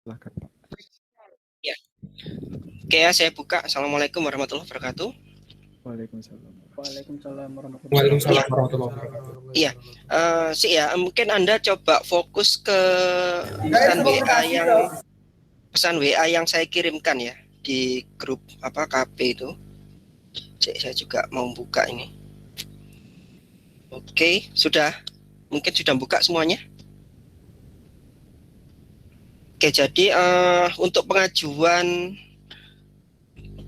Silakan, Pak. Ya, oke ya, saya buka. Assalamualaikum warahmatullahi wabarakatuh. Waalaikumsalam. Waalaikumsalam warahmatullahi Iya, Waalaikumsalam wabarakatuh. warahmatullahi wabarakatuh. iya. Sih ya, mungkin Anda coba fokus ke pesan WA yang saya kirimkan ya di grup KP itu. Saya juga mau buka ini. Oke, mungkin sudah buka semuanya. Oke, jadi untuk pengajuan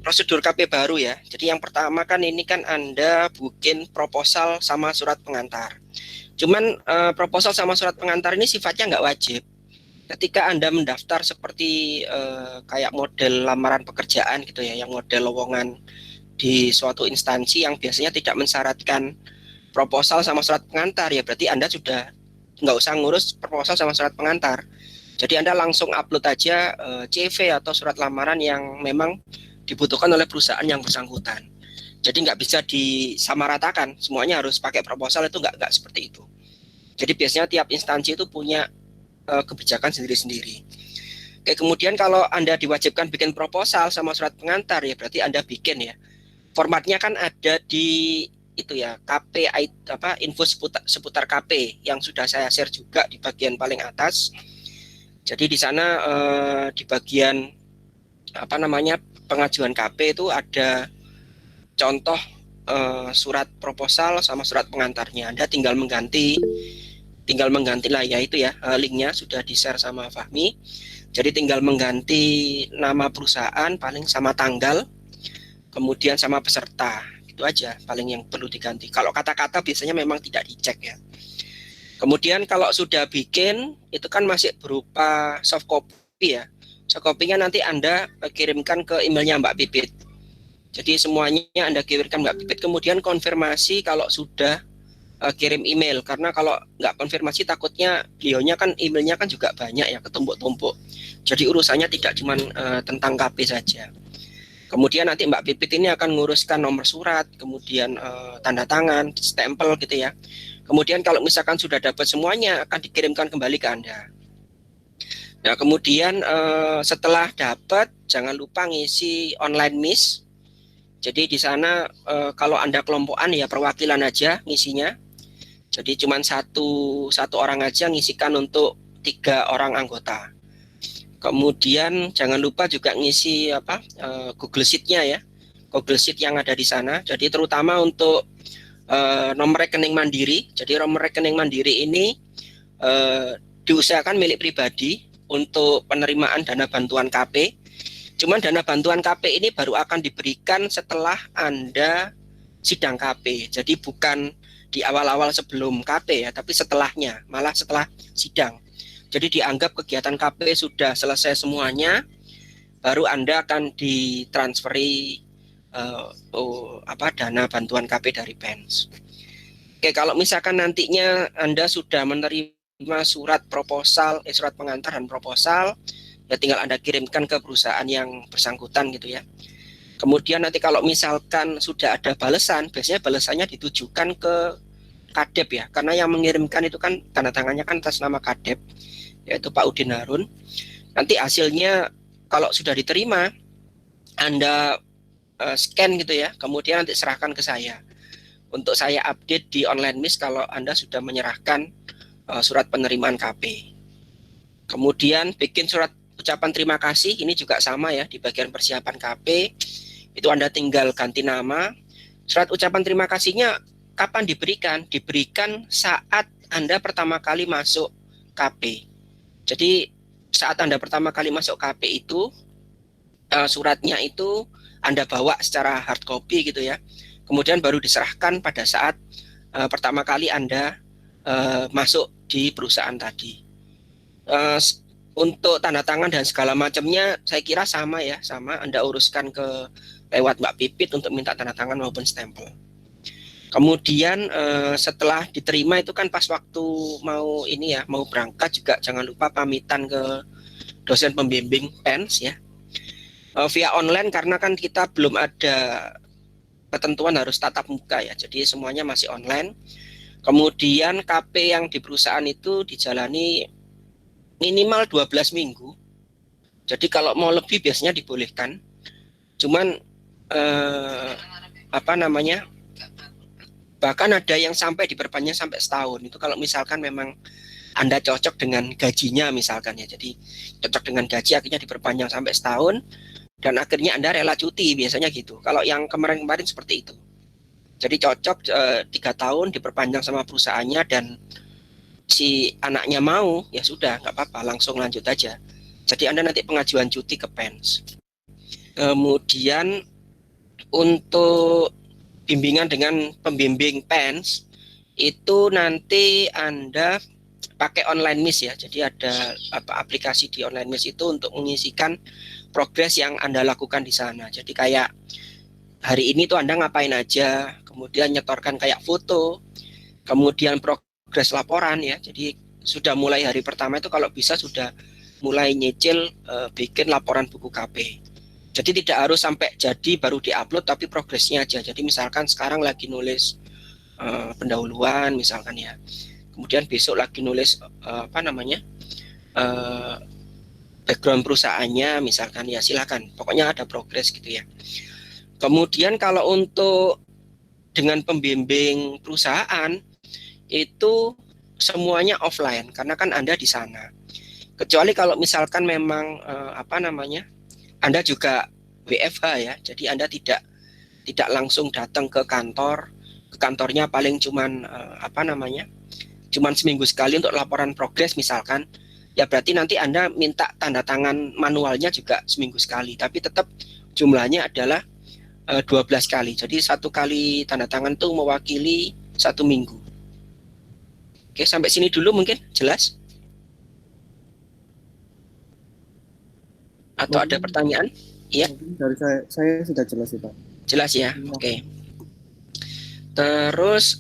prosedur KP baru ya. Jadi yang pertama kan ini kan Anda bikin proposal sama surat pengantar. Cuman proposal sama surat pengantar ini sifatnya nggak wajib. Ketika Anda mendaftar seperti kayak model lamaran pekerjaan gitu ya, yang model lowongan di suatu instansi yang biasanya tidak mensyaratkan proposal sama surat pengantar, ya berarti Anda sudah nggak usah ngurus proposal sama surat pengantar. Jadi Anda langsung upload aja CV atau surat lamaran yang memang dibutuhkan oleh perusahaan yang bersangkutan. Jadi nggak bisa disamaratakan, semuanya harus pakai proposal, itu nggak seperti itu. Jadi biasanya tiap instansi itu punya kebijakan sendiri-sendiri. Oke, kemudian kalau Anda diwajibkan bikin proposal sama surat pengantar, ya berarti Anda bikin ya. Formatnya kan ada di itu ya, KP info seputar KP yang sudah saya share juga di bagian paling atas. Jadi di sana di bagian pengajuan KP itu ada contoh surat proposal sama surat pengantarnya. Anda tinggal mengganti lah ya, itu ya, linknya sudah di-share sama Fahmi. Jadi tinggal mengganti nama perusahaan paling sama tanggal, kemudian sama peserta, itu aja paling yang perlu diganti. Kalau kata-kata biasanya memang tidak dicek ya. Kemudian kalau sudah bikin, itu kan masih berupa soft copy ya. Soft copy-nya nanti Anda kirimkan ke emailnya Mbak Pipit. Jadi semuanya Anda kirimkan Mbak Pipit, kemudian konfirmasi kalau sudah kirim email. Karena kalau nggak konfirmasi takutnya beliaunya kan emailnya kan juga banyak ya, ketumpuk-tumpuk. Jadi urusannya tidak cuma tentang KP saja. Kemudian nanti Mbak Pipit ini akan nguruskan nomor surat, kemudian tanda tangan, stempel gitu ya. Kemudian kalau misalkan sudah dapat semuanya, akan dikirimkan kembali ke Anda. Nah, kemudian setelah dapat, jangan lupa ngisi online miss. Jadi di sana kalau Anda kelompokan ya perwakilan aja ngisinya. Jadi cuma satu orang aja ngisikan untuk 3 orang anggota. Kemudian jangan lupa juga ngisi Google Sheet-nya ya. Google Sheet yang ada di sana. Jadi terutama untuk nomor rekening mandiri. Jadi nomor rekening mandiri ini diusahakan milik pribadi untuk penerimaan dana bantuan KP. Cuman dana bantuan KP ini baru akan diberikan setelah Anda sidang KP. Jadi bukan di awal-awal sebelum KP ya, tapi setelahnya, malah setelah sidang. Jadi dianggap kegiatan KP sudah selesai semuanya, baru Anda akan ditransferi dana bantuan KP dari PENS. Oke, kalau misalkan nantinya Anda sudah menerima surat pengantar dan proposal, ya tinggal Anda kirimkan ke perusahaan yang bersangkutan gitu ya. Kemudian nanti kalau misalkan sudah ada balasan, biasanya balasannya ditujukan ke Kadep ya, karena yang mengirimkan itu kan tanda tangannya kan atas nama Kadep, yaitu Pak Udin Harun. Nanti hasilnya kalau sudah diterima, Anda scan gitu ya, kemudian nanti serahkan ke saya. Untuk saya update di online miss kalau Anda sudah menyerahkan surat penerimaan KP. Kemudian bikin surat ucapan terima kasih, ini juga sama ya, di bagian persiapan KP, itu Anda tinggal ganti nama. Surat ucapan terima kasihnya kapan diberikan? Diberikan saat Anda pertama kali masuk KP. Jadi saat Anda pertama kali masuk KP itu suratnya itu Anda bawa secara hard copy gitu ya. Kemudian baru diserahkan pada saat pertama kali Anda masuk di perusahaan tadi. Untuk tanda tangan dan segala macamnya saya kira sama ya, sama Anda uruskan lewat Mbak Pipit untuk minta tanda tangan maupun stempel. Kemudian setelah diterima itu kan pas waktu mau berangkat juga jangan lupa pamitan ke dosen pembimbing PENS ya, via online karena kan kita belum ada ketentuan harus tatap muka ya, jadi semuanya masih online. Kemudian KP yang di perusahaan itu dijalani minimal 12 minggu Jadi kalau mau lebih biasanya dibolehkan. Cuman apa namanya? Bahkan ada yang sampai diperpanjang sampai setahun. Itu kalau misalkan memang Anda cocok dengan gajinya misalkan ya. Jadi cocok dengan gaji akhirnya diperpanjang sampai setahun dan akhirnya Anda rela cuti biasanya gitu. Kalau yang kemarin-kemarin seperti itu. Jadi cocok 3 tahun diperpanjang sama perusahaannya dan si anaknya mau, ya sudah nggak apa-apa, langsung lanjut aja. Jadi Anda nanti pengajuan cuti ke PENS. Kemudian untuk bimbingan dengan pembimbing PENS itu nanti Anda pakai online miss ya. Jadi ada aplikasi di online miss itu untuk mengisikan progres yang Anda lakukan di sana. Jadi kayak hari ini tuh Anda ngapain aja, kemudian nyetorkan kayak foto, kemudian progres laporan ya. Jadi sudah mulai hari pertama itu kalau bisa sudah mulai nyicil bikin laporan buku KP. Jadi tidak harus sampai jadi baru diupload tapi progresnya aja. Jadi misalkan sekarang lagi nulis pendahuluan misalkan ya. Kemudian besok lagi nulis background perusahaannya misalkan ya, silakan. Pokoknya ada progres gitu ya. Kemudian kalau untuk dengan pembimbing perusahaan itu semuanya offline karena kan Anda di sana. Kecuali kalau misalkan memang Anda juga WFH ya, jadi Anda tidak langsung datang ke kantor. Ke kantornya paling cuman cuman seminggu sekali untuk laporan progres misalkan. Ya berarti nanti Anda minta tanda tangan manualnya juga seminggu sekali, tapi tetap jumlahnya adalah 12 kali. Jadi 1 kali tanda tangan itu mewakili 1 minggu. Oke, sampai sini dulu mungkin jelas? Atau ada pertanyaan? Iya. Dari saya sudah jelas sih Pak. Jelas ya. Oke. Terus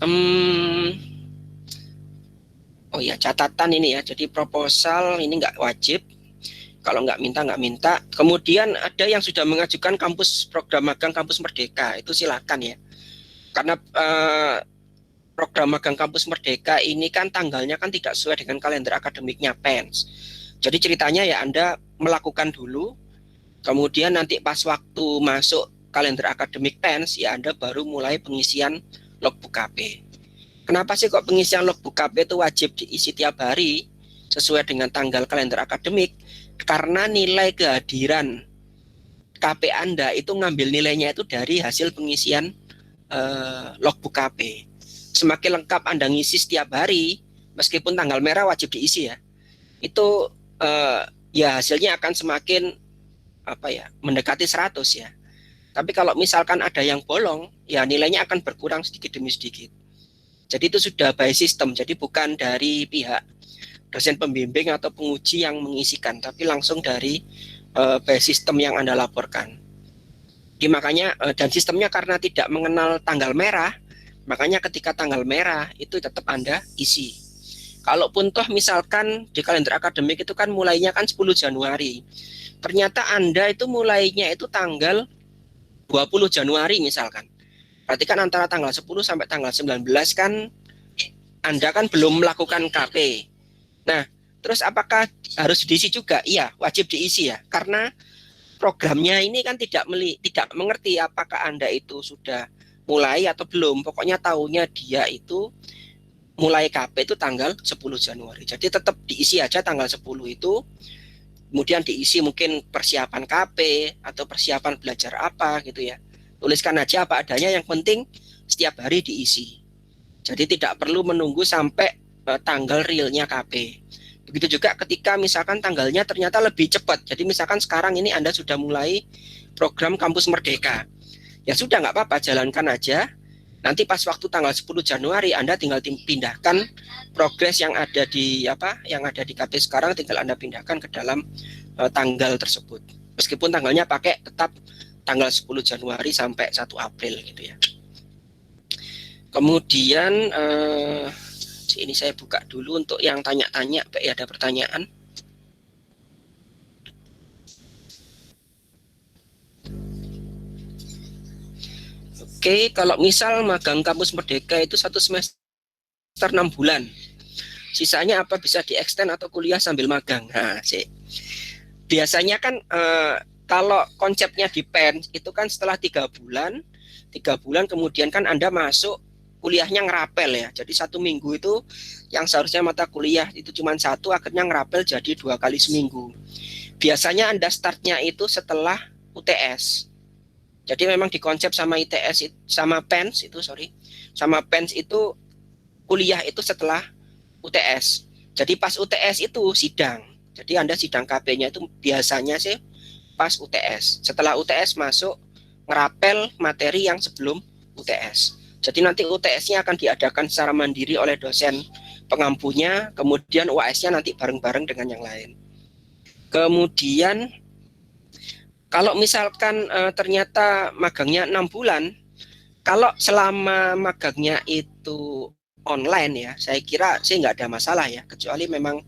oh ya, catatan ini ya. Jadi proposal ini nggak wajib. Kalau nggak minta. Kemudian ada yang sudah mengajukan kampus program magang kampus Merdeka, itu silakan ya. Karena program magang kampus Merdeka ini kan tanggalnya kan tidak sesuai dengan kalender akademiknya PENS. Jadi ceritanya ya Anda melakukan dulu, kemudian nanti pas waktu masuk kalender akademik PENS ya Anda baru mulai pengisian logbook KP. Kenapa sih kok pengisian logbook KP itu wajib diisi tiap hari sesuai dengan tanggal kalender akademik? Karena nilai kehadiran KP Anda itu ngambil nilainya itu dari hasil pengisian logbook KP. Semakin lengkap Anda ngisi setiap hari, meskipun tanggal merah wajib diisi ya, itu ya hasilnya akan semakin mendekati 100 ya. Tapi kalau misalkan ada yang bolong, ya nilainya akan berkurang sedikit demi sedikit. Jadi itu sudah by system, jadi bukan dari pihak dosen pembimbing atau penguji yang mengisikan, tapi langsung dari by system yang Anda laporkan. Jadi makanya dan sistemnya karena tidak mengenal tanggal merah, makanya ketika tanggal merah itu tetap Anda isi. Kalaupun toh misalkan di kalender akademik itu kan mulainya kan 10 Januari. Ternyata Anda itu mulainya itu tanggal 20 Januari misalkan. Berarti kan antara tanggal 10 sampai tanggal 19 kan Anda kan belum melakukan KP. Nah, terus apakah harus diisi juga? Iya, wajib diisi ya. Karena programnya ini kan tidak mengerti apakah Anda itu sudah mulai atau belum. Pokoknya tahunya dia itu mulai KP itu tanggal 10 Januari. Jadi tetap diisi aja tanggal 10 itu. Kemudian diisi mungkin persiapan KP atau persiapan belajar apa gitu ya. Tuliskan aja apa adanya, yang penting setiap hari diisi. Jadi tidak perlu menunggu sampai tanggal realnya KP. Begitu juga ketika misalkan tanggalnya ternyata lebih cepat. Jadi misalkan sekarang ini Anda sudah mulai program Kampus Merdeka. Ya sudah, nggak apa-apa, jalankan aja. Nanti pas waktu tanggal 10 Januari Anda tinggal pindahkan progres yang ada di KP sekarang, tinggal Anda pindahkan ke dalam tanggal tersebut. Meskipun tanggalnya pakai tetap tanggal 10 Januari sampai 1 April gitu ya. Kemudian ini saya buka dulu untuk yang tanya-tanya, ada pertanyaan. Oke, kalau misal magang Kampus Merdeka itu 1 semester 6 bulan. Sisanya apa bisa di-extend atau kuliah sambil magang? Nah, biasanya kan kalau konsepnya di PEN itu kan setelah 3 bulan kemudian kan Anda masuk kuliahnya ngerapel ya. Jadi 1 minggu itu yang seharusnya mata kuliah itu cuma satu, akhirnya ngerapel jadi 2 kali seminggu. Biasanya Anda startnya itu setelah UTS. Jadi memang dikonsep sama ITS sama PENS itu sama PENS itu kuliah itu setelah UTS. Jadi pas UTS itu sidang. Jadi Anda sidang KP-nya itu biasanya sih pas UTS. Setelah UTS masuk ngerapel materi yang sebelum UTS. Jadi nanti UTS-nya akan diadakan secara mandiri oleh dosen pengampunya, kemudian UAS-nya nanti bareng-bareng dengan yang lain. Kemudian kalau misalkan ternyata magangnya 6 bulan, kalau selama magangnya itu online ya, saya kira sih nggak ada masalah ya, kecuali memang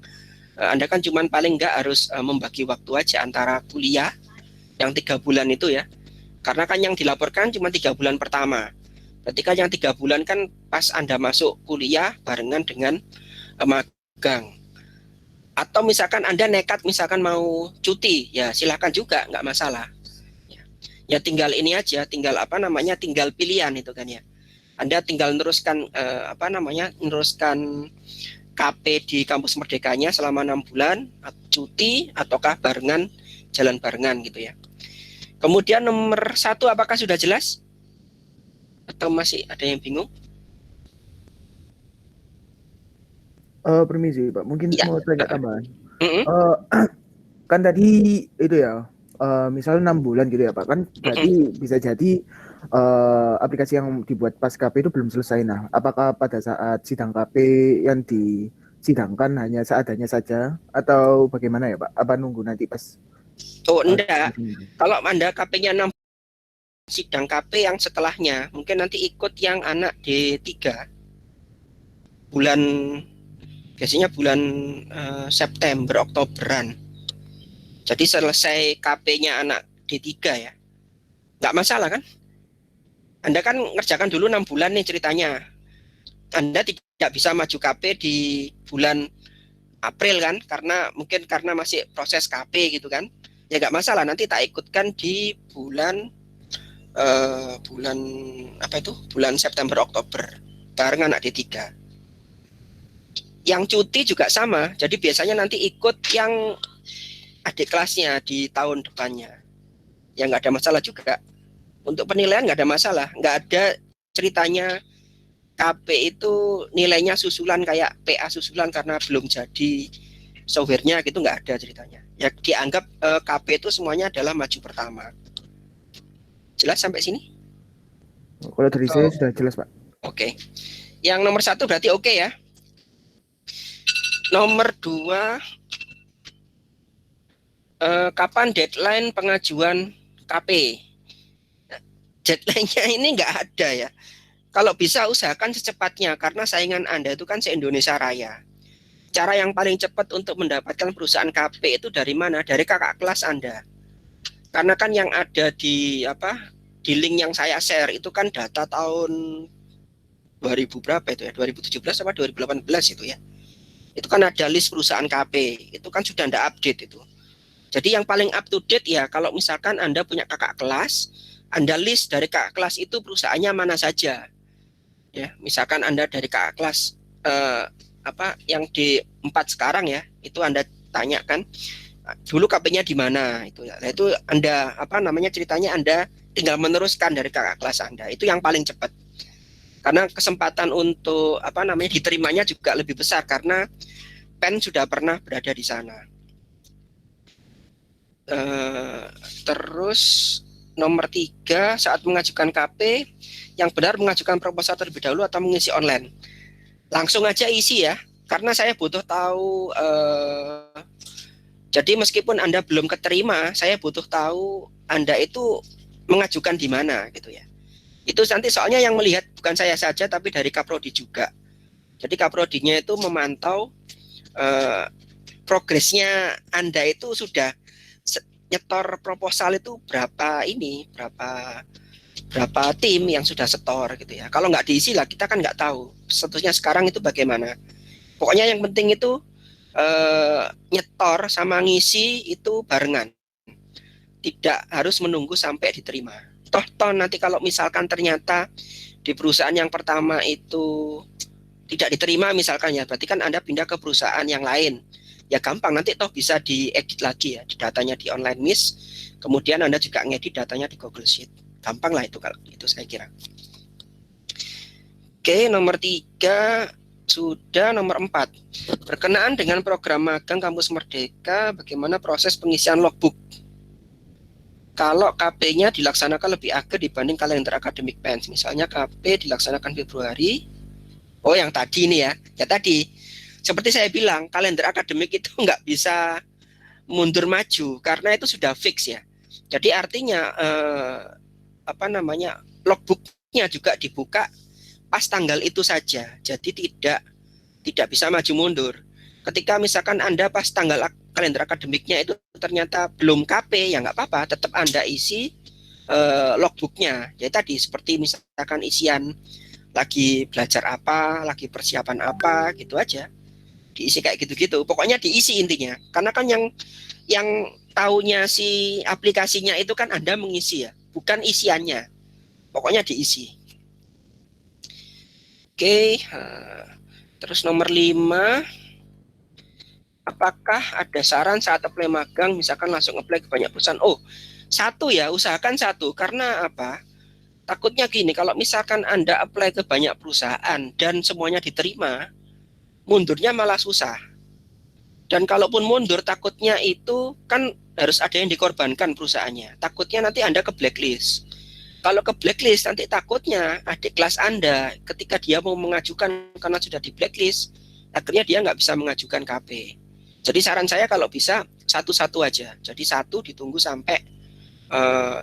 Anda kan cuman paling nggak harus membagi waktu aja antara kuliah yang 3 bulan itu ya, karena kan yang dilaporkan cuma 3 bulan pertama. Berarti kan yang 3 bulan kan pas Anda masuk kuliah barengan dengan magang. Atau misalkan Anda nekat misalkan mau cuti, ya silakan juga, nggak masalah. Ya tinggal ini aja, tinggal tinggal pilihan itu kan ya. Anda tinggal meneruskan meneruskan KP di kampus Merdekanya selama 6 bulan, cuti ataukah barengan, jalan barengan gitu ya. Kemudian nomor 1 apakah sudah jelas? Atau masih ada yang bingung? Permisi Pak, mungkin Ya. mau tanya tambahan. Kan tadi itu ya, misalnya 6 bulan gitu ya Pak, kan berarti bisa jadi aplikasi yang dibuat pas KP itu belum selesai. Nah, apakah pada saat sidang KP yang disidangkan hanya seadanya saja atau bagaimana ya Pak? Apa nunggu nanti pas? Oh enggak, kalau Anda KP-nya 6, sidang KP yang setelahnya mungkin nanti ikut yang anak D3 bulan, biasanya bulan September Oktoberan. Jadi selesai KP-nya anak D3 ya, nggak masalah kan? Anda kan ngerjakan dulu 6 bulan nih ceritanya. Anda tidak bisa maju KP di bulan April kan, karena masih proses KP gitu kan. Ya nggak masalah, nanti tak ikutkan di bulan bulan September Oktober bareng anak D3. Yang cuti juga sama, jadi biasanya nanti ikut yang adik kelasnya di tahun depannya. Ya nggak ada masalah juga. Untuk penilaian nggak ada masalah, nggak ada ceritanya KP itu nilainya susulan kayak PA susulan karena belum jadi softwarenya gitu, nggak ada ceritanya. Ya dianggap KP itu semuanya adalah maju pertama. Jelas sampai sini? Kalau dari saya sudah jelas Pak. Oke. Yang nomor 1 berarti oke ya. Nomor 2, kapan deadline pengajuan KP? Deadline-nya ini nggak ada ya. Kalau bisa usahakan secepatnya, karena saingan Anda itu kan se-Indonesia Raya. Cara yang paling cepat untuk mendapatkan perusahaan KP itu dari mana? Dari kakak kelas Anda. Karena kan yang ada di link yang saya share itu kan data tahun 2000 berapa itu ya? 2017 apa 2018 itu ya. Itu kan ada list perusahaan KP. Itu kan sudah Anda update itu. Jadi yang paling up to date ya, kalau misalkan Anda punya kakak kelas, Anda list dari kakak kelas itu perusahaannya mana saja. Ya, misalkan Anda dari kakak kelas yang di 4 sekarang ya, itu Anda tanyakan dulu KP-nya di mana itu ya. Nah, itu Anda ceritanya Anda tinggal meneruskan dari kakak kelas Anda. Itu yang paling cepat. Karena kesempatan untuk diterimanya juga lebih besar karena PEN sudah pernah berada di sana. Terus nomor 3, saat mengajukan KP yang benar mengajukan proposal terlebih dahulu atau mengisi online. Langsung aja isi ya, karena saya butuh tahu. Jadi meskipun Anda belum keterima, saya butuh tahu Anda itu mengajukan di mana gitu ya. Itu nanti soalnya yang melihat bukan saya saja tapi dari Kaprodi juga. Jadi Kaprodinya itu memantau progresnya Anda itu sudah nyetor proposal itu berapa tim yang sudah setor gitu ya. Kalau nggak diisi lah kita kan nggak tahu statusnya sekarang itu bagaimana. Pokoknya yang penting itu nyetor sama ngisi itu barengan, tidak harus menunggu sampai diterima. Toh nanti kalau misalkan ternyata di perusahaan yang pertama itu tidak diterima misalkan ya, berarti kan Anda pindah ke perusahaan yang lain. Ya gampang, nanti toh bisa diedit lagi ya, datanya di online miss, kemudian Anda juga ngedit datanya di Google Sheet. Gampang lah itu kalau itu saya kira. Oke, nomor 3 sudah. Nomor 4, berkenaan dengan program magang Kampus Merdeka, bagaimana proses pengisian logbook? Kalau KP-nya dilaksanakan lebih akhir dibanding kalender akademik PENS, misalnya KP dilaksanakan Februari, oh yang tadi ini ya tadi, seperti saya bilang, kalender akademik itu nggak bisa mundur maju, karena itu sudah fix ya. Jadi artinya logbooknya juga dibuka pas tanggal itu saja, jadi tidak bisa maju mundur. Ketika misalkan Anda pas tanggal kalender akademiknya itu ternyata belum KP, ya nggak apa-apa, tetap Anda isi logbooknya. Jadi tadi seperti misalkan isian lagi belajar apa, lagi persiapan apa, gitu aja. Diisi kayak gitu-gitu. Pokoknya diisi intinya. Karena kan yang taunya si aplikasinya itu kan Anda mengisi ya, bukan isiannya. Pokoknya diisi. Oke, terus nomor 5, apakah ada saran saat apply magang, misalkan langsung apply ke banyak perusahaan? Oh, satu ya, usahakan satu. Karena apa? Takutnya gini, kalau misalkan Anda apply ke banyak perusahaan dan semuanya diterima, mundurnya malah susah. Dan kalaupun mundur, takutnya itu kan harus ada yang dikorbankan perusahaannya. Takutnya nanti Anda ke blacklist. Kalau ke blacklist, nanti takutnya adik kelas Anda ketika dia mau mengajukan karena sudah di blacklist, akhirnya dia nggak bisa mengajukan KP. Jadi saran saya kalau bisa satu-satu aja. Jadi satu ditunggu sampai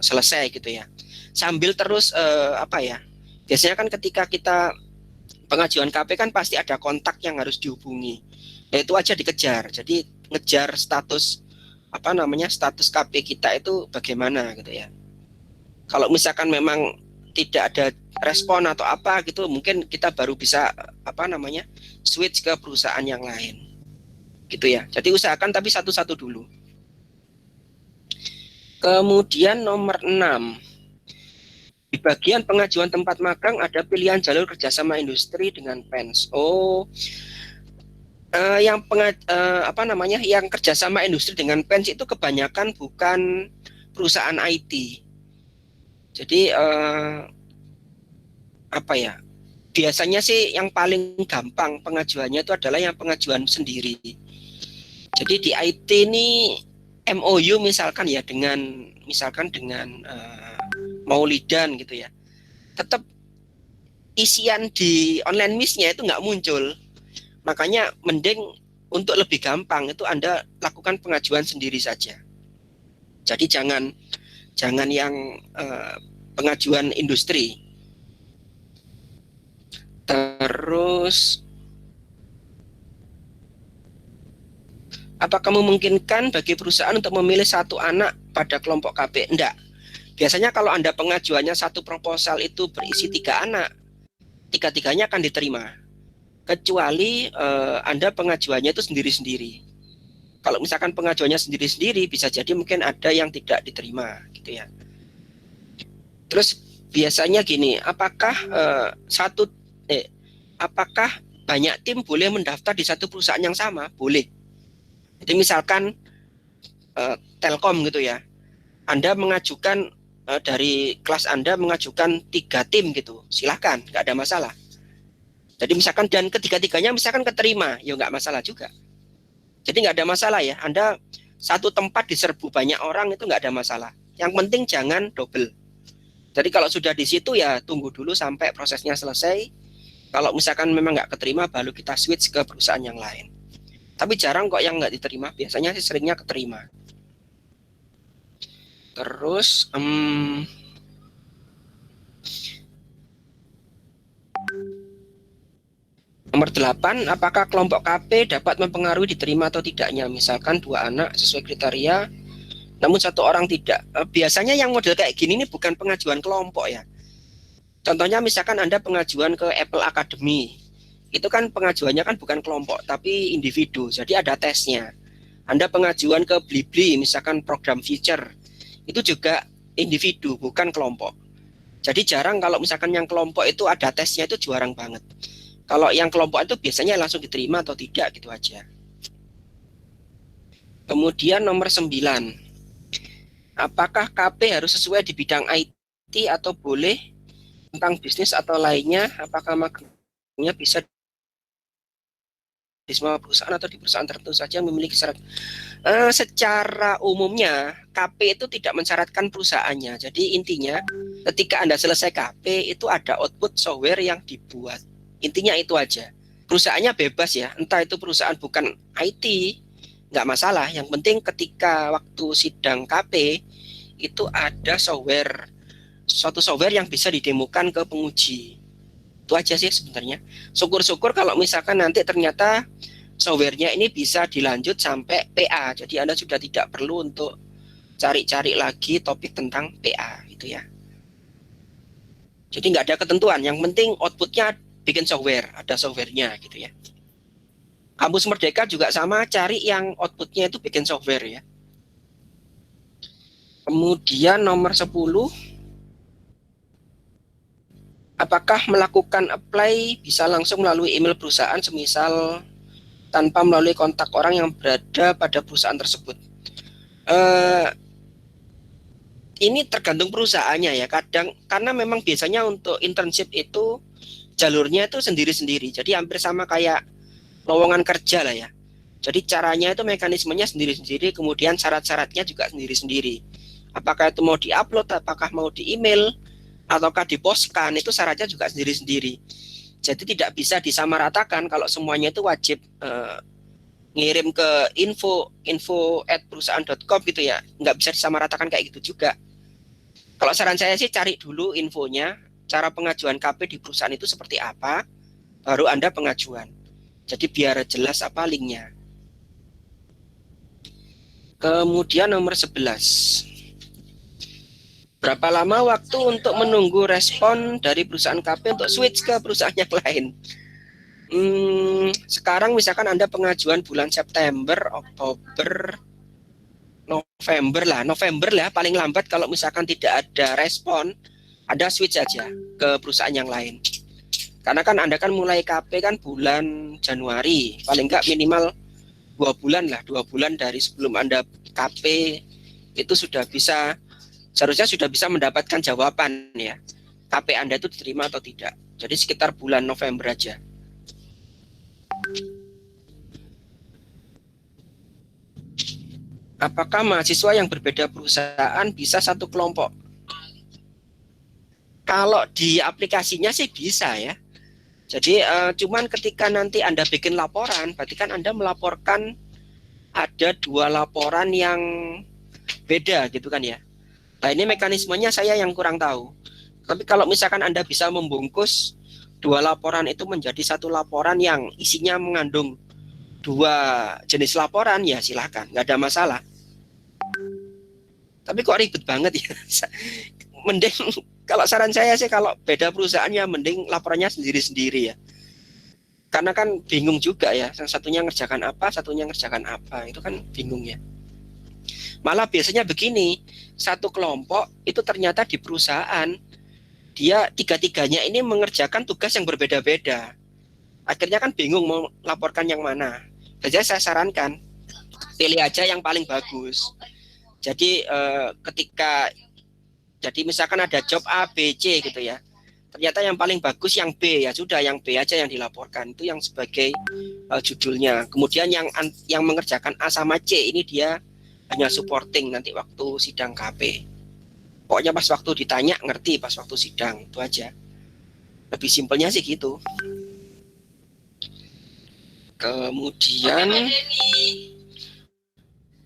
selesai gitu ya. Sambil terus biasanya kan ketika kita pengajuan KP kan pasti ada kontak yang harus dihubungi. Ya, itu aja dikejar. Jadi ngejar status status KP kita itu bagaimana gitu ya. Kalau misalkan memang tidak ada respon atau apa gitu, mungkin kita baru bisa switch ke perusahaan yang lain. Gitu ya. Jadi usahakan tapi satu-satu dulu. Kemudian nomor 6. Di bagian pengajuan tempat magang ada pilihan jalur kerjasama industri dengan PENS. Oh, yang kerjasama industri dengan PENS itu kebanyakan bukan perusahaan IT. Jadi biasanya sih yang paling gampang pengajuannya itu adalah yang pengajuan sendiri. Jadi di IT ini MOU misalkan dengan Maulidan gitu ya. Tetap isian di online miss-nya itu nggak muncul. Makanya mending untuk lebih gampang itu Anda lakukan pengajuan sendiri saja. Jadi jangan yang pengajuan industri. Terus, apakah memungkinkan bagi perusahaan untuk memilih satu anak pada kelompok KP? Enggak. Biasanya kalau Anda pengajuannya satu proposal itu berisi 3 anak, 3-tiganya akan diterima. Kecuali Anda pengajuannya itu sendiri-sendiri. Kalau misalkan pengajuannya sendiri-sendiri, bisa jadi mungkin ada yang tidak diterima, gitu ya. Terus biasanya gini, apakah banyak tim boleh mendaftar di satu perusahaan yang sama? Boleh. Jadi misalkan Telkom gitu ya, Anda mengajukan dari kelas Anda mengajukan 3 tim gitu, silakan, nggak ada masalah. Jadi misalkan dan ketiga-tiganya misalkan keterima, ya nggak masalah juga. Jadi nggak ada masalah ya, Anda satu tempat diserbu banyak orang itu nggak ada masalah. Yang penting jangan double. Jadi kalau sudah di situ ya tunggu dulu sampai prosesnya selesai. Kalau misalkan memang nggak keterima, baru kita switch ke perusahaan yang lain. Tapi jarang kok yang nggak diterima, biasanya sih seringnya keterima. Terus nomor 8, apakah kelompok KP dapat mempengaruhi diterima atau tidaknya? Misalkan 2 anak sesuai kriteria, namun 1 orang tidak. Biasanya yang model kayak gini ini bukan pengajuan kelompok ya. Contohnya misalkan Anda pengajuan ke Apple Academy. itu kan pengajuannya kan bukan kelompok tapi individu. Jadi ada tesnya. Anda pengajuan ke Blibli misalkan program feature itu juga individu bukan kelompok. Jadi jarang kalau misalkan yang kelompok itu ada tesnya, itu jarang banget. Kalau yang kelompok itu biasanya langsung diterima atau tidak gitu aja. Kemudian nomor 9. Apakah KP harus sesuai di bidang IT atau boleh tentang bisnis atau lainnya? Apakah magangnya bisa di semua perusahaan atau di perusahaan tertentu saja memiliki syarat? Secara umumnya KP itu tidak mensyaratkan perusahaannya. Jadi intinya ketika Anda selesai KP itu ada output software yang dibuat. Intinya itu aja. Perusahaannya bebas ya, entah itu perusahaan bukan IT, nggak masalah. Yang penting ketika waktu sidang KP itu ada suatu software yang bisa didemokan ke penguji. Itu aja sih sebenarnya. Syukur-syukur kalau misalkan nanti ternyata softwarenya ini bisa dilanjut sampai PA. Jadi Anda sudah tidak perlu untuk cari-cari lagi topik tentang PA gitu ya. Jadi nggak ada ketentuan. Yang penting outputnya bikin software, ada softwarenya gitu ya. Kampus Merdeka juga sama, cari yang outputnya itu bikin software ya. Kemudian nomor 10. Apakah melakukan apply bisa langsung melalui email perusahaan semisal tanpa melalui kontak orang yang berada pada perusahaan tersebut? Ini tergantung perusahaannya ya. Kadang karena memang biasanya untuk internship itu jalurnya itu sendiri-sendiri. Jadi hampir sama kayak lowongan kerja lah ya. Jadi caranya itu mekanismenya sendiri-sendiri, kemudian syarat-syaratnya juga sendiri-sendiri. Apakah itu mau diupload, apakah mau di email, ataukah diposkan, itu syaratnya juga sendiri-sendiri. Jadi tidak bisa disamaratakan kalau semuanya itu wajib ngirim ke info@perusahaan.com gitu ya. Nggak bisa disamaratakan kayak gitu juga. Kalau saran saya sih cari dulu infonya, cara pengajuan KP di perusahaan itu seperti apa, baru Anda pengajuan. Jadi biar jelas apa linknya. Kemudian nomor 11. Berapa lama waktu untuk menunggu respon dari perusahaan KP untuk switch ke perusahaan yang lain? Sekarang misalkan Anda pengajuan bulan September, Oktober, November lah paling lambat. Kalau misalkan tidak ada respon, Anda switch aja ke perusahaan yang lain. Karena kan Anda kan mulai KP kan bulan Januari, paling enggak minimal 2 bulan lah, 2 bulan dari sebelum Anda KP itu seharusnya sudah bisa mendapatkan jawaban ya, KP Anda itu diterima atau tidak. Jadi sekitar bulan November aja. Apakah mahasiswa yang berbeda perusahaan bisa satu kelompok? Kalau di aplikasinya sih bisa ya. Jadi cuman ketika nanti Anda bikin laporan, berarti kan Anda melaporkan ada 2 laporan yang beda gitu kan ya. Nah ini mekanismenya saya yang kurang tahu. Tapi kalau misalkan Anda bisa membungkus 2 laporan itu menjadi satu laporan yang isinya mengandung 2 jenis laporan, ya silahkan, nggak ada masalah. Tapi kok ribet banget ya. Mending kalau saran saya sih kalau beda perusahaan ya mending laporannya sendiri-sendiri ya. Karena kan bingung juga ya, yang satunya ngerjakan apa, satunya ngerjakan apa, itu kan bingung ya. Malah biasanya begini, satu kelompok itu ternyata di perusahaan dia 3-3-nya ini mengerjakan tugas yang berbeda-beda. Akhirnya kan bingung mau laporkan yang mana. Jadi saya sarankan pilih aja yang paling bagus. Jadi jadi misalkan ada job A, B, C gitu ya. Ternyata yang paling bagus yang B, ya sudah yang B aja yang dilaporkan. Itu yang sebagai judulnya. Kemudian yang mengerjakan A sama C ini dia hanya supporting nanti waktu sidang KP. Pokoknya pas waktu ditanya ngerti, pas waktu sidang, itu aja. Lebih simpelnya sih gitu. Kemudian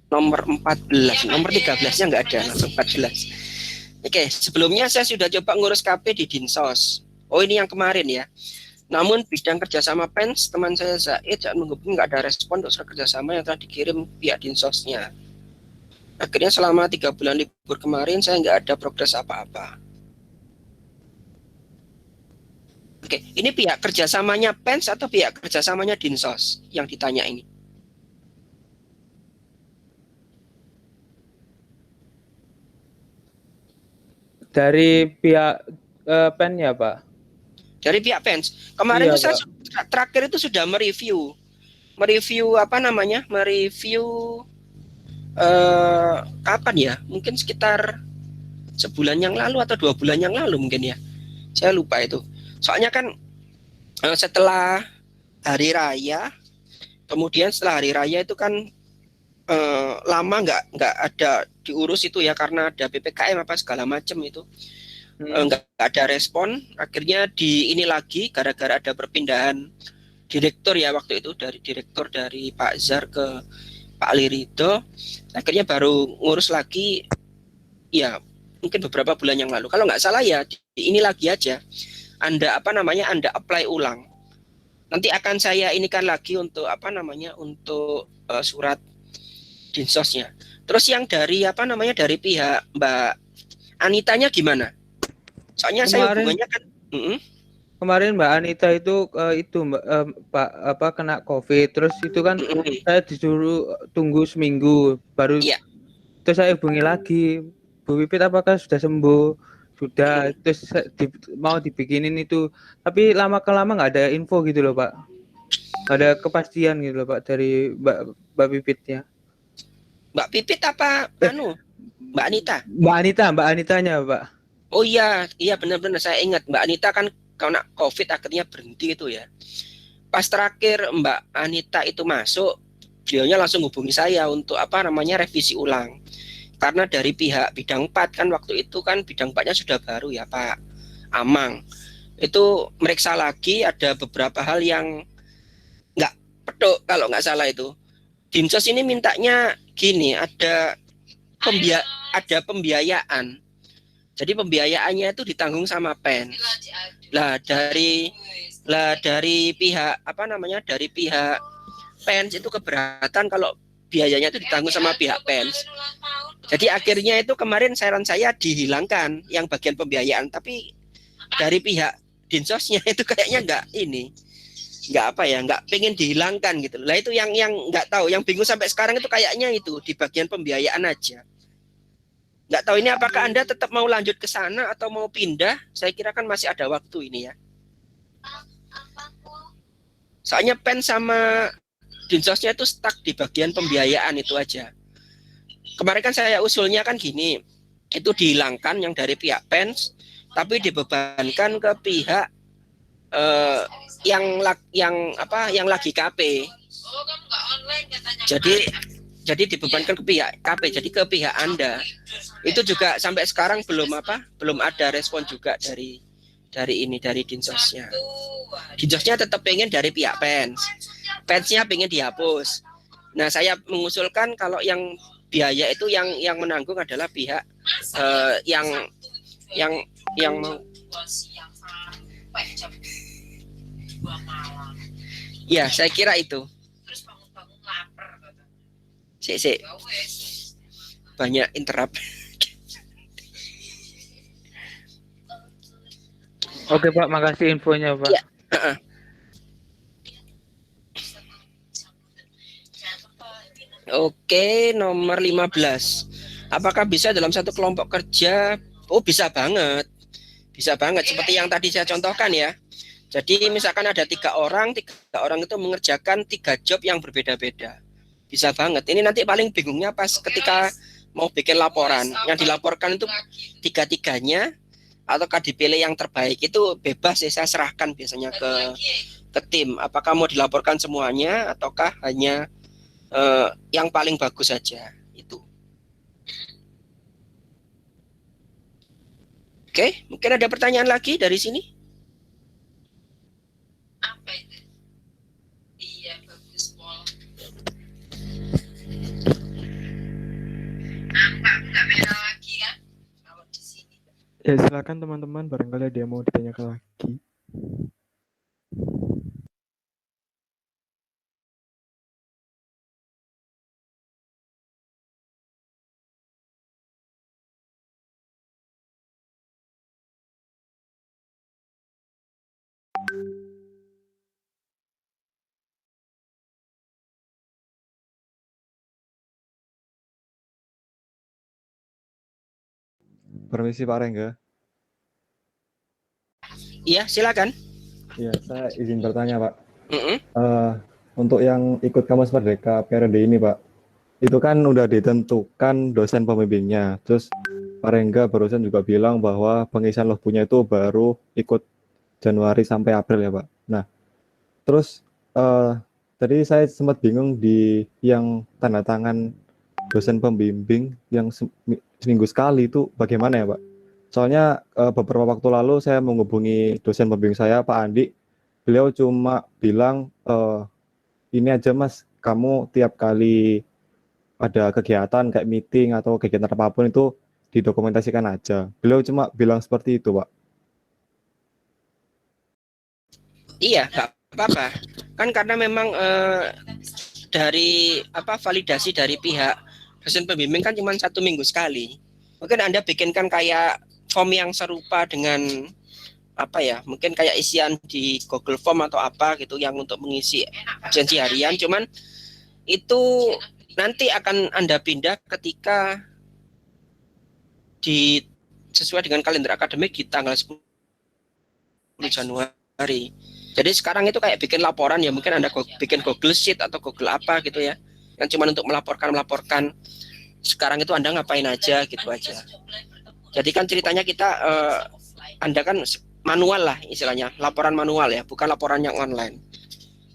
nomor 14, nomor 13-nya nggak ada, langsung 14. Oke, sebelumnya saya sudah coba ngurus KP di Dinsos. Oh ini yang kemarin ya. Namun bidang kerjasama PENS, teman saya Zaid saat menghubungi nggak ada respon untuk surat kerjasama yang telah dikirim pihak Dinsosnya. Akhirnya selama 3 bulan libur kemarin saya nggak ada progres apa-apa. Oke, ini pihak kerjasamanya Pens atau pihak kerjasamanya Dinsos yang ditanya ini? Dari pihak PEN ya Pak? Dari pihak Pens. Kemarin Iya itu saya Pak. terakhir itu sudah mereview apa namanya? Mereview kapan ya? Mungkin sekitar sebulan yang lalu atau 2 bulan yang lalu mungkin ya. Saya lupa itu. Soalnya kan setelah hari raya, kemudian setelah hari raya itu kan lama nggak ada diurus itu ya karena ada PPKM apa segala macam itu. Nggak ada respon. Akhirnya di ini lagi gara-gara ada perpindahan direktur ya waktu itu dari direktur dari Pak Zar ke Pak Lirido. Akhirnya baru ngurus lagi ya mungkin beberapa bulan yang lalu. Kalau nggak salah ya ini lagi aja. Anda apa namanya Anda apply ulang. Nanti akan saya inikan lagi untuk apa namanya untuk surat dinsosnya. Terus yang dari apa namanya dari pihak Mbak Anitanya gimana? Soalnya saya Kemarin hubungannya kan kemarin Mbak Anita itu Mbak, Pak apa kena COVID, terus itu kan saya disuruh tunggu seminggu baru iya. terus saya hubungi lagi, Bu Pipit apakah sudah sembuh? Sudah, terus mau dibikinin itu, tapi lama kelama nggak ada info gitu loh Pak, nggak ada kepastian gitu loh Pak dari Mbak Pipitnya. Mbak Pipit apa anu? Mbak Anita. Mbak Anitanya Pak. Oh iya, iya benar-benar saya ingat Mbak Anita kan kena COVID akhirnya berhenti itu ya. Pas terakhir Mbak Anita itu masuk, beliaunya langsung hubungi saya untuk apa namanya revisi ulang. Karena dari pihak bidang 4 kan waktu itu kan bidang 4-nya sudah baru ya Pak Amang. Itu meriksa lagi ada beberapa hal yang nggak petuk kalau nggak salah itu. Dinsos ini mintanya gini, ada pembiayaan. Jadi pembiayaannya itu ditanggung sama PEN. Dari pihak apa namanya? Dari pihak PEN itu keberatan kalau biayanya itu ditanggung sama pihak PEN. Jadi akhirnya itu kemarin saran saya dihilangkan yang bagian pembiayaan, tapi dari pihak dinsosnya itu kayaknya nggak pengen dihilangkan gitu. Lah itu yang nggak tahu, yang bingung sampai sekarang itu kayaknya itu di bagian pembiayaan aja. Nggak tahu ini apakah Anda tetap mau lanjut ke sana atau mau pindah? Saya kira kan masih ada waktu ini ya. Soalnya PEN sama dinsosnya itu stuck di bagian pembiayaan itu aja. Kemarin kan saya usulnya kan gini, itu dihilangkan yang dari pihak PEN, tapi dibebankan ke pihak yang lagi KP. Jadi dibebankan ke pihak KP, jadi ke pihak Anda. Itu juga sampai sekarang belum ada respon juga dari dinsosnya. Dinsosnya tetap pengen dari pihak PEN-nya pengen dihapus. Nah, saya mengusulkan kalau yang biaya itu yang menanggung adalah pihak yang ya saya kira itu. Sik. Banyak interrupt. Oke Pak, makasih infonya Pak. Ya. Oke, nomor 15. Apakah bisa dalam satu kelompok kerja? Oh, bisa banget. Bisa banget seperti yang tadi saya contohkan ya. Jadi misalkan ada 3 orang itu mengerjakan 3 job yang berbeda-beda. Bisa banget. Ini nanti paling bingungnya pas ketika mau bikin laporan. Yang dilaporkan itu 3-tiganya ataukah dipilih yang terbaik, itu bebas ya, saya serahkan biasanya ke tim. Apakah mau dilaporkan semuanya ataukah hanya yang paling bagus saja itu. Oke, mungkin ada pertanyaan lagi dari sini? Apa itu? Iya, bagus Pol. Nampak nggak merah lagi kan? Kalau di sini. Ya silakan teman-teman, barangkali ada yang mau ditanyakan lagi. Permisi Pak Rengga. Iya, silakan. Iya, saya izin bertanya Pak. Mm-mm. Untuk yang ikut Kampus Merdeka periode ini Pak, itu kan udah ditentukan dosen pembimbingnya. Terus Pak Rengga barusan juga bilang bahwa pengisian logbooknya itu baru ikut Januari sampai April ya Pak. Nah, terus tadi saya sempat bingung di yang tanda tangan dosen pembimbing yang seminggu sekali itu bagaimana ya Pak? Soalnya beberapa waktu lalu saya menghubungi dosen pembimbing saya Pak Andi, beliau cuma bilang ini aja Mas, kamu tiap kali ada kegiatan kayak meeting atau kegiatan apapun itu didokumentasikan aja. Beliau cuma bilang seperti itu Pak. Iya, nggak apa-apa. Kan karena memang dari validasi dari pihak dosen pembimbing kan cuma 1 minggu sekali. Mungkin Anda bikinkan kayak form yang serupa dengan mungkin kayak isian di Google Form atau apa gitu yang untuk mengisi absensi harian. Cuman itu nanti akan Anda pindah ketika sesuai dengan kalender akademik di tanggal 10 Januari. Jadi sekarang itu kayak bikin laporan ya, mungkin Anda bikin Google Sheet atau Google apa gitu ya, yang cuma untuk melaporkan sekarang itu Anda ngapain aja gitu aja. Jadi kan ceritanya kita Anda kan manual lah istilahnya, laporan manual ya, bukan laporan yang online.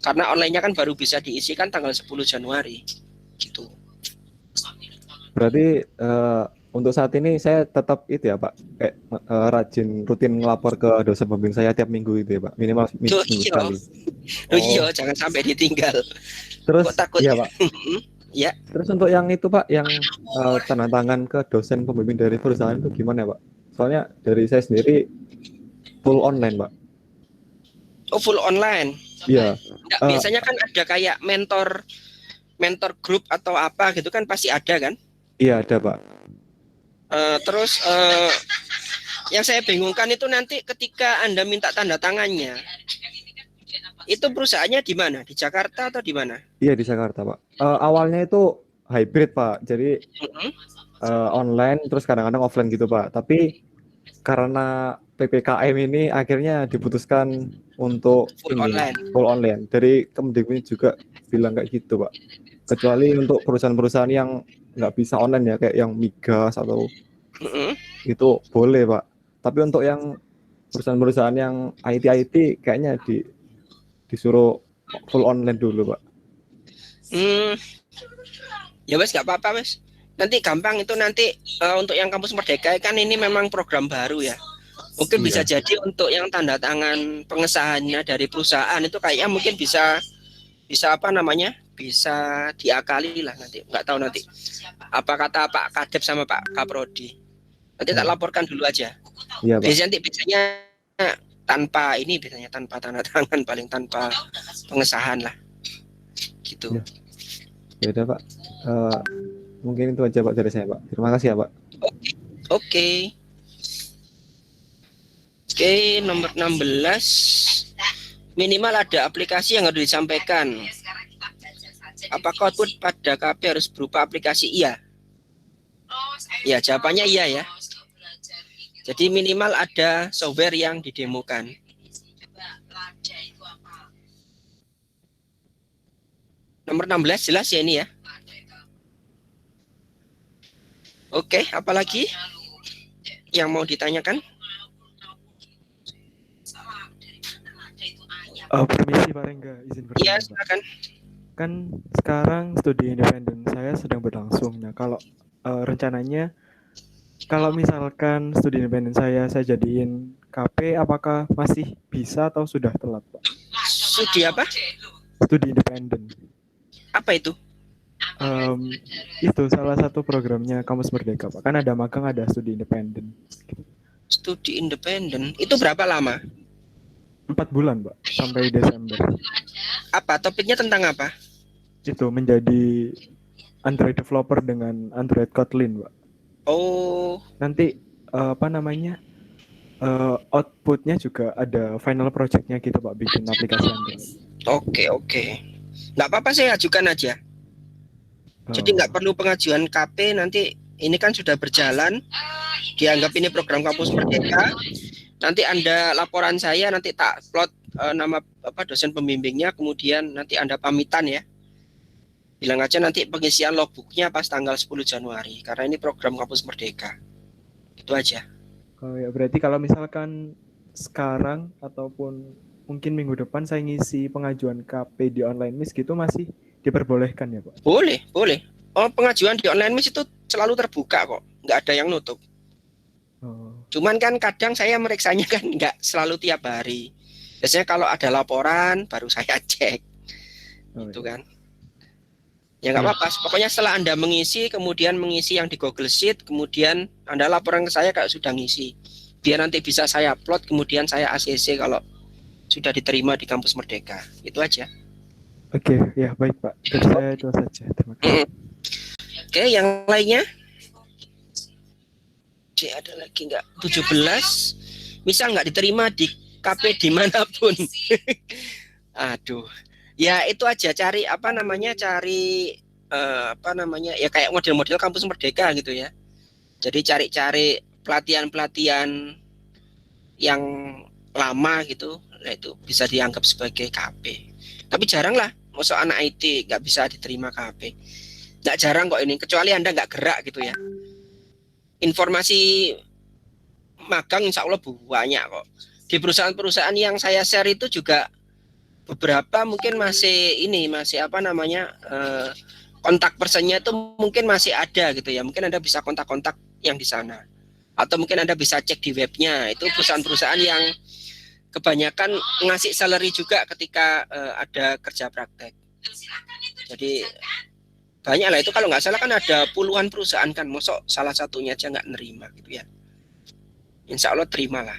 Karena online-nya kan baru bisa diisikan tanggal 10 Januari gitu. Berarti untuk saat ini saya tetap itu ya Pak, kayak rajin rutin ngelapor ke dosen pembimbing saya tiap minggu itu ya Pak, minimal minggu sekali. Iya, jangan sampai ditinggal. Terus kok takut iya Pak. Ya. Terus untuk yang itu Pak, yang tanda tangan ke dosen pembimbing dari perusahaan itu gimana ya Pak? Soalnya dari saya sendiri full online Pak. Oh, full online. Iya. Biasanya kan ada kayak mentor grup atau apa gitu kan pasti ada kan? Iya ada Pak. Terus yang saya bingungkan itu nanti ketika Anda minta tanda tangannya, itu perusahaannya di mana? Di Jakarta atau di mana? Iya di Jakarta Pak. Awalnya itu hybrid Pak, jadi online terus kadang-kadang offline gitu Pak. Tapi karena PPKM ini akhirnya diputuskan untuk full online. Dari Kemdikbud juga bilang kayak gitu Pak. Kecuali untuk perusahaan-perusahaan yang nggak bisa online ya, kayak yang migas atau itu boleh Pak. Tapi untuk yang perusahaan-perusahaan yang IT kayaknya disuruh full online dulu Pak. Ya wes nggak apa-apa wes. Nanti gampang itu nanti untuk yang Kampus Merdeka kan ini memang program baru ya. Mungkin bisa jadi untuk yang tanda tangan pengesahannya dari perusahaan itu kayaknya mungkin bisa bisa diakali lah nanti. Nggak tahu nanti apa kata Pak Kadep sama Pak Kaprodi. Nanti tak laporkan dulu aja. Iya Pak. Biasanya tanpa tanda tangan, paling tanpa pengesahan lah gitu. Ya udah Pak, mungkin itu aja Pak dari saya Pak. Terima kasih ya Pak. Oke, nomor 16 minimal ada aplikasi yang harus disampaikan. Apakah output pada KP harus berupa aplikasi? Iya. Ya, jawabannya iya ya. Jadi minimal ada software yang didemokan. Nomor 16 jelas ya ini ya. Oke, apalagi yang mau ditanyakan? Permisi Pak Rengga, izin bertanya. Iya, Pak. silakan. Kan sekarang studi independen saya sedang berlangsung. Nah, kalau rencananya kalau misalkan studi independen saya jadiin KP, apakah masih bisa atau sudah telat, Pak? Studi apa? Studi independen. Apa itu? Itu salah satu programnya Kampus Merdeka, Pak. Kan ada magang, ada studi independen. Studi independen. Itu berapa lama? 4 bulan, Pak, sampai Desember. Apa? Topiknya tentang apa? Itu menjadi Android developer dengan Android Kotlin, Pak. Oh. Nanti outputnya juga ada final projectnya gitu Pak, bikin aplikasi Android. Oke. Nggak apa-apa, saya ajukan aja. Jadi nggak perlu pengajuan KP, nanti ini kan sudah berjalan. dianggap ini program Kampus Merdeka. Nanti Anda laporan saya, nanti tak plot nama dosen pembimbingnya, kemudian nanti Anda pamitan ya. Bilang aja nanti pengisian logbooknya pas tanggal 10 Januari, karena ini program Kampus Merdeka. Itu aja. Oh ya, berarti kalau misalkan sekarang ataupun mungkin minggu depan saya ngisi pengajuan KP di online miss gitu masih diperbolehkan ya Pak? Boleh, boleh. Oh, pengajuan di online miss itu selalu terbuka kok, nggak ada yang nutup. Oh, Cuman kan kadang saya meriksanya kan nggak selalu tiap hari. Biasanya kalau ada laporan baru saya cek, itu iya. kan. Ya nggak apa-apa. Pokoknya setelah Anda mengisi, kemudian mengisi yang di Google Sheet, kemudian Anda laporan ke saya kalau sudah ngisi. Biar nanti bisa saya upload, kemudian saya ACC kalau sudah diterima di Kampus Merdeka. Itu aja. Oke, ya baik Pak. Dari saya itu saja. Terima kasih. Oke, yang lainnya? Ada lagi nggak? 17. Misal nggak diterima di KP dimanapun. Aduh. Ya itu aja, cari ya kayak model-model Kampus Merdeka gitu ya. Jadi cari-cari pelatihan-pelatihan yang lama gitu, nah itu bisa dianggap sebagai KP. Tapi jarang lah, masuk anak IT nggak bisa diterima KP. Nggak jarang kok ini, kecuali Anda nggak gerak gitu ya. Informasi magang insya Allah banyak kok. Di perusahaan-perusahaan yang saya share itu juga beberapa mungkin masih kontak personnya itu mungkin masih ada gitu ya. Mungkin Anda bisa kontak-kontak yang di sana. Atau mungkin Anda bisa cek di webnya. Itu perusahaan-perusahaan yang kebanyakan ngasih salary juga ketika ada kerja praktek. Jadi banyak lah, itu kalau nggak salah kan ada puluhan perusahaan kan. Mosok salah satunya aja nggak nerima gitu ya. Insya Allah terimalah.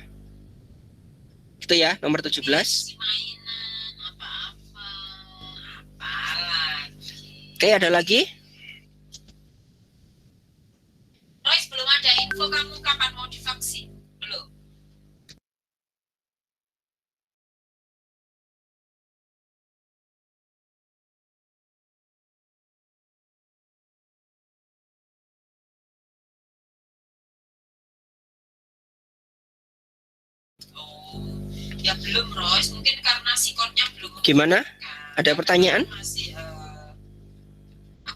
Itu ya, nomor 17. Oke, ada lagi? Royce, belum ada info kamu kapan mau divaksin? Belum. Oh, ya belum Royce, mungkin karena sikonnya belum. Gimana? Ada pertanyaan? Masih,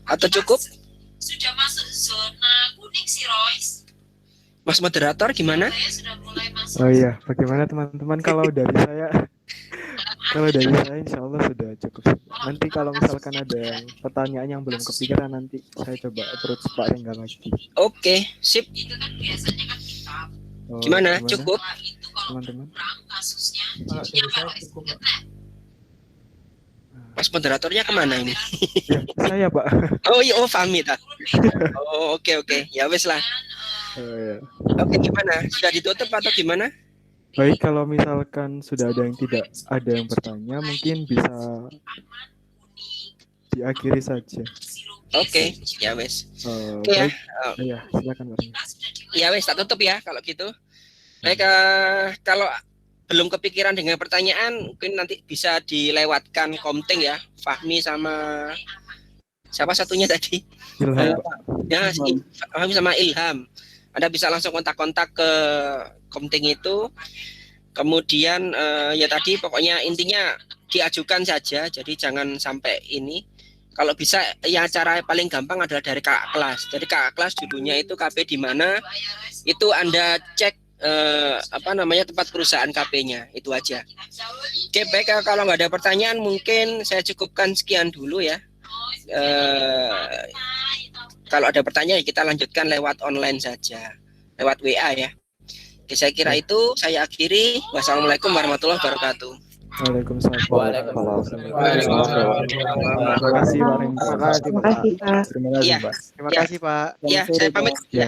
Atau kita cukup? Sudah masuk zona kuning sih Royce. Mas moderator gimana? Saya sudah mulai masuk. Oh iya, bagaimana teman-teman kalau dari saya? Kalau dari saya insya Allah sudah cukup. Nanti kalau misalkan ada pertanyaan yang belum kepikiran nanti saya coba approach Pak Rengga lagi. Oke, sip. Itu kan biasanya kan kita. Oh, Gimana? Cukup? Wah, itu kalau teman-teman? kurang kasusnya Kalau jadinya dari saya Royce cukup, ingat Pak. Mas moderatornya kemana ini? Ya, saya Pak. Oh iya, oh Fahmi tak. Oh oke. Ya wes lah. Oh, iya. Oke, gimana? Sudah ditutup atau gimana? Baik, kalau misalkan sudah ada yang tidak ada yang bertanya, mungkin bisa diakhiri saja. Oke, ya wes. Oke ya. Baik, ya silakan Pak Rengga. Ya wes, tak tutup ya kalau gitu. Baik, kalau belum kepikiran dengan pertanyaan, mungkin nanti bisa dilewatkan komting ya, Fahmi sama siapa satunya tadi? Ilham, Pak. Ya, Fahmi sama Ilham. Anda bisa langsung kontak-kontak ke komting itu. Kemudian ya tadi pokoknya intinya diajukan saja, jadi jangan sampai ini. Kalau bisa ya cara paling gampang adalah dari kakak kelas. Jadi kakak kelas judulnya itu KP di mana, itu Anda cek tempat perusahaan KP-nya, itu aja. Oke, baik, kalau nggak ada pertanyaan mungkin saya cukupkan sekian dulu ya. Kalau ada pertanyaan kita lanjutkan lewat online saja, lewat WA ya. Oke, saya kira itu saya akhiri. Wassalamualaikum warahmatullahi wabarakatuh. Waalaikumsalam. Waalaikumsalam. Terima kasih Pak Rengga. Terima kasih Pak. Terima kasih Iya. Pak. Terima Ya. kasih Pak. Ya, saya pamit. Ya.